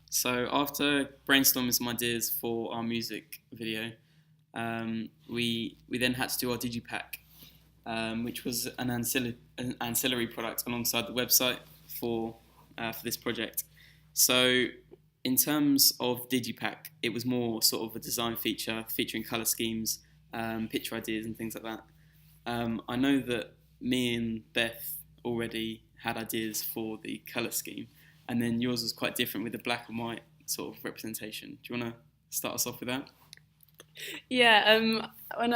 So after brainstorming some ideas for our music video, we then had to do our DigiPak, which was an ancillary product alongside the website for this project. So in terms of DigiPak, it was more sort of a design feature featuring colour schemes, picture ideas and things like that. I know that me and Beth already had ideas for the colour scheme, and then yours was quite different with the black and white sort of representation. Do you want to start us off with that? Yeah, when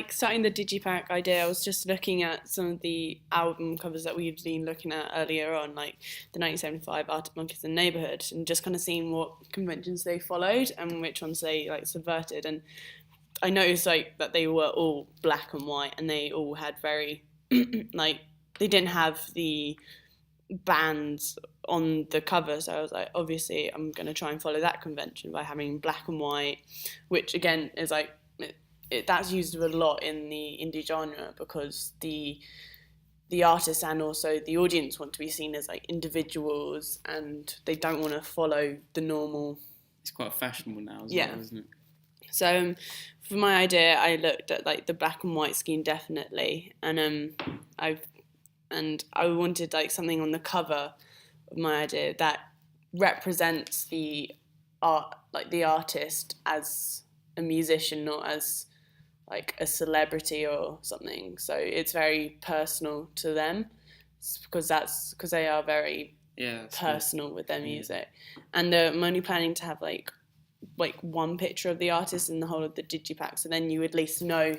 starting the Digipack idea, I was just looking at some of the album covers that we've been looking at earlier on, like the 1975 Arctic Monkeys and Neighbourhood, and just kind of seeing what conventions they followed and which ones they subverted. And I noticed that they were all black and white, and they all had very they didn't have the bands on the cover, so I was like, obviously I'm going to try and follow that convention by having black and white, which again is that's used a lot in the indie genre because the artists and also the audience want to be seen as individuals, and they don't want to follow the normal. It's quite fashionable now, well, isn't it? So for my idea, I looked at the black and white scheme definitely, and I wanted something on the cover of my idea that represents the art, the artist as a musician, not as a celebrity or something. So it's very personal to them, because they are very personal with their music. And I'm only planning to have one picture of the artist in the whole of the Digipack, so then you at least know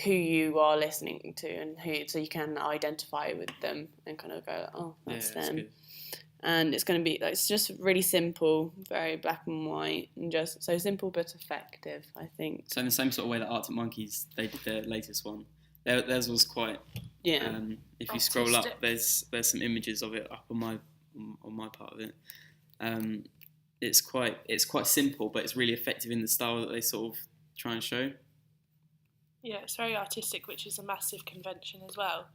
who you are listening to and so you can identify with them and kind of go, oh, that's them. Good. And it's going to be it's just really simple, very black and white, and just so simple but effective, I think. So in the same sort of way that Arctic Monkeys, they did their latest one, theirs was quite if you artistic. Scroll up, there's some images of it up on my part of it. It's quite simple, but it's really effective in the style that they sort of try and show. Yeah, it's very artistic, which is a massive convention as well.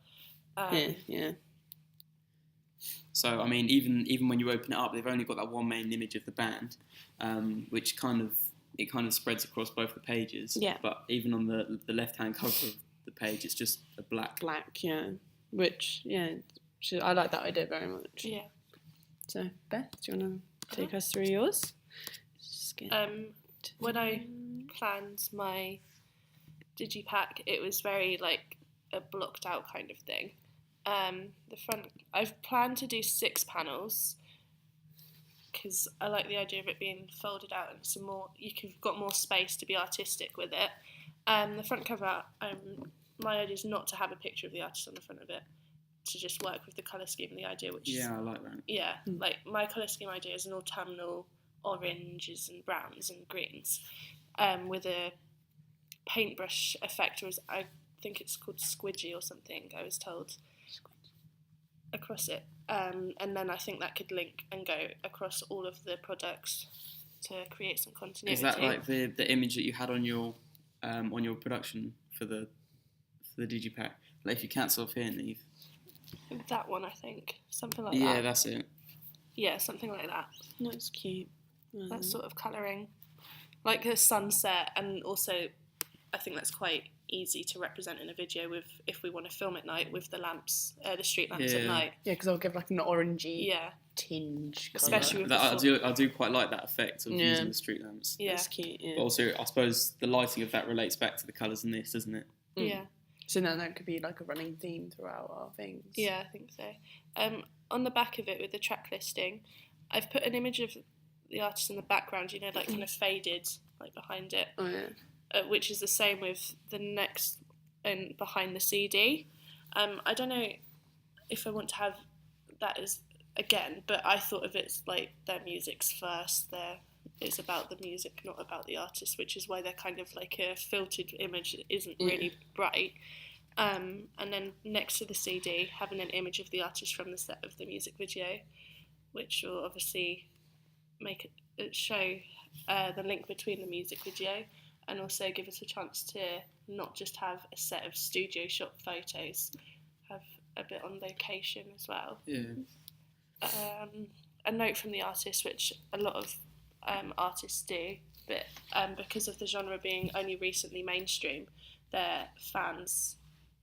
Yeah. So, I mean, even when you open it up, they've only got that one main image of the band, which kind of spreads across both the pages. Yeah. But even on the left-hand cover of the page, it's just a black. Black, yeah. Which, I like that idea very much. Yeah. So, Beth, do you want to take us through yours? When I planned my Digipack, it was very a blocked out kind of thing. The front, I've planned to do 6 panels because I like the idea of it being folded out and some more. You've got more space to be artistic with it. The front cover, my idea is not to have a picture of the artist on the front of it, to just work with the colour scheme and the idea, which I like that. Yeah, my colour scheme idea is an autumnal oranges and browns and greens, with a paintbrush effect, or I think it's called squidgy or something, I was told, across it, and then I think that could link and go across all of the products to create some continuity. Is that like the image that you had on your production for the Digipack? If you cancel off here, Neve. That one, I think, something like that. Yeah, that's it. Yeah, something like that. That's cute. That sort of colouring, like a sunset, and also I think that's quite easy to represent in a video if we want to film at night with the lamps, the street lamps at night. Yeah, because I'll give an orangey tinge. Especially with I do quite like that effect of using the street lamps. Yeah, that's cute. Yeah. But also, I suppose the lighting of that relates back to the colours in this, doesn't it? Yeah. So then that could be a running theme throughout our things. Yeah, I think so. On the back of it with the track listing, I've put an image of the artist in the background, kind of faded, behind it. Oh, yeah. Which is the same with the next and behind the CD. I don't know if I want to have that as again, but I thought of it as their music's first. It's about the music, not about the artist, which is why they're kind of a filtered image that isn't really bright. And then next to the CD, having an image of the artist from the set of the music video, which will obviously make it show the link between the music video, and also give us a chance to not just have a set of studio shot photos, have a bit on location as well. Yeah. a note from the artist, which a lot of artists do, but because of the genre being only recently mainstream, their fans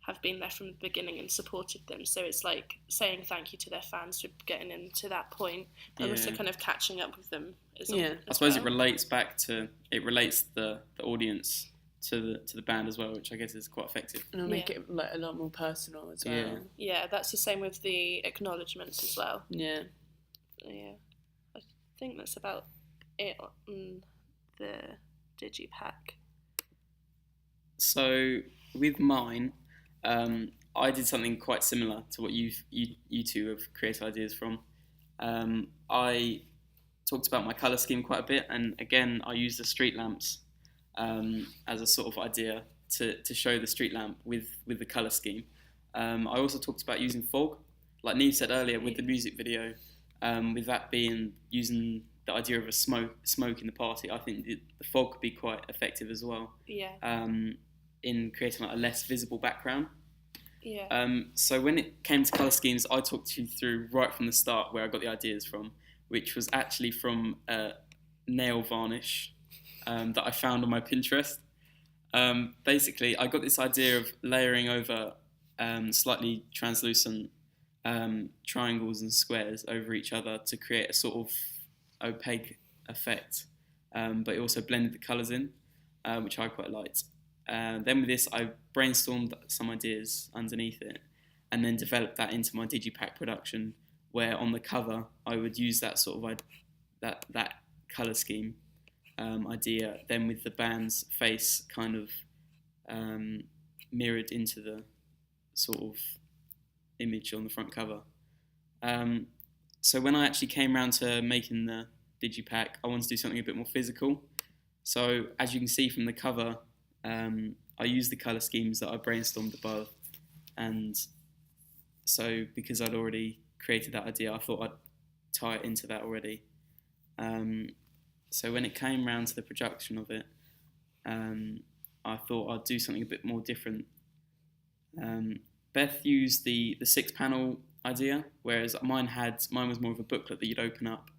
have been there from the beginning and supported them. So it's like saying thank you to their fans for getting them to that point, but also kind of catching up with them. I suppose it relates the audience to the band as well, which I guess is quite effective. And it'll make it like a lot more personal as well. Yeah, that's the same with the acknowledgements as well. Yeah. Yeah, I think that's about it on the DigiPak. So with mine, I did something quite similar to what you two have created ideas from. I talked about my colour scheme quite a bit, and again I used the street lamps as a sort of idea to show the street lamp with the colour scheme. I also talked about using fog, like Neve said earlier with the music video, with that being using the idea of a smoke in the party. I think the fog could be quite effective as well. Yeah. In creating like a less visible background. Yeah. So when it came to colour schemes, I talked you through right from the start where I got the ideas from, which was actually from nail varnish that I found on my Pinterest. Basically, I got this idea of layering over slightly translucent triangles and squares over each other to create a sort of opaque effect, but it also blended the colours in, which I quite liked. Then with this, I brainstormed some ideas underneath it, and then developed that into my DigiPak production, where on the cover I would use that sort of that colour scheme idea, then with the band's face kind of mirrored into the sort of image on the front cover. So when I actually came around to making the DigiPak, I wanted to do something a bit more physical. So as you can see from the cover, I used the colour schemes that I brainstormed above, and so because I'd already created that idea, I thought I'd tie it into that already. So when it came round to the production of it, I thought I'd do something a bit more different. Beth used the 6-panel idea, whereas mine was more of a booklet that you'd open up,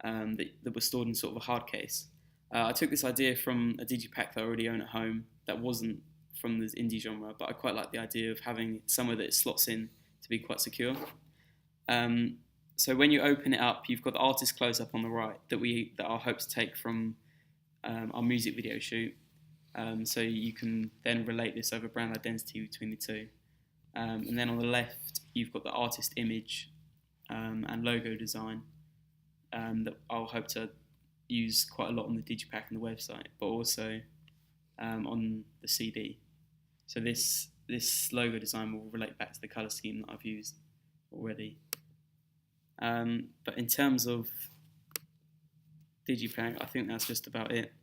that was stored in sort of a hard case. I took this idea from a DigiPak that I already own at home that wasn't from the indie genre, but I quite like the idea of having somewhere that it slots in to be quite secure. So when you open it up, you've got the artist close-up on the right that I hope to take from our music video shoot. So you can then relate this over brand identity between the two. And then on the left, you've got the artist image and logo design that I'll hope to use quite a lot on the DigiPak and the website, but also on the CD. So this logo design will relate back to the colour scheme that I've used already. But in terms of DigiPak, I think that's just about it.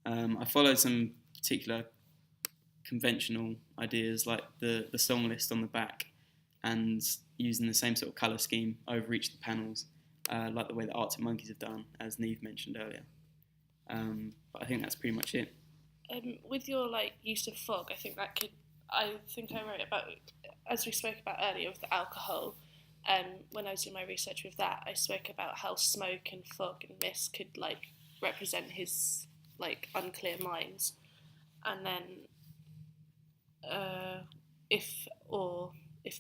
I followed some particular conventional ideas, like the song list on the back, and using the same sort of colour scheme over each of the panels, like the way the Arctic Monkeys have done, as Neve mentioned earlier. But I think that's pretty much it. With your use of fog, I think I wrote about, as we spoke about earlier, with the alcohol. When I was doing my research with that, I spoke about how smoke and fog and mist could represent his unclear minds, and then if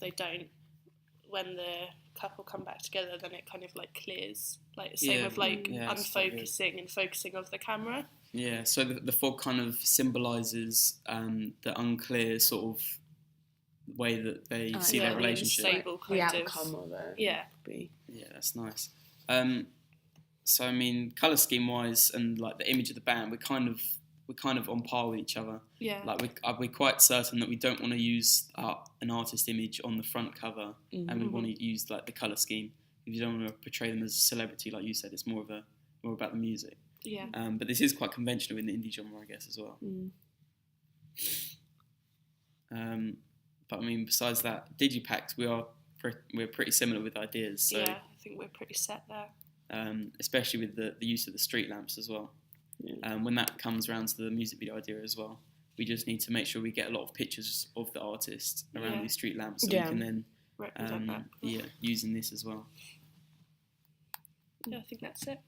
they don't, when the couple come back together, then it kind of clears, same with unfocusing and focusing of the camera. Yeah, so the fog kind of symbolises the unclear sort of way that they see their relationship. Unstable the kind outcome of it. Yeah. Yeah, that's nice. So I mean, colour scheme wise and the image of the band, we're kind of on par with each other. Yeah. We're quite certain that we don't want to use an artist image on the front cover, and we want to use the colour scheme. If you don't want to portray them as a celebrity, like you said, it's more about the music. Yeah. But this is quite conventional in the indie genre, I guess, as well. But I mean, besides that, DigiPaks, we're pretty similar with ideas. So, yeah, I think we're pretty set there. Especially with the use of the street lamps as well. Yeah. When that comes around to the music video idea as well, we just need to make sure we get a lot of pictures of the artist around these street lamps, so we can then represent that. using this as well. Yeah, I think that's it.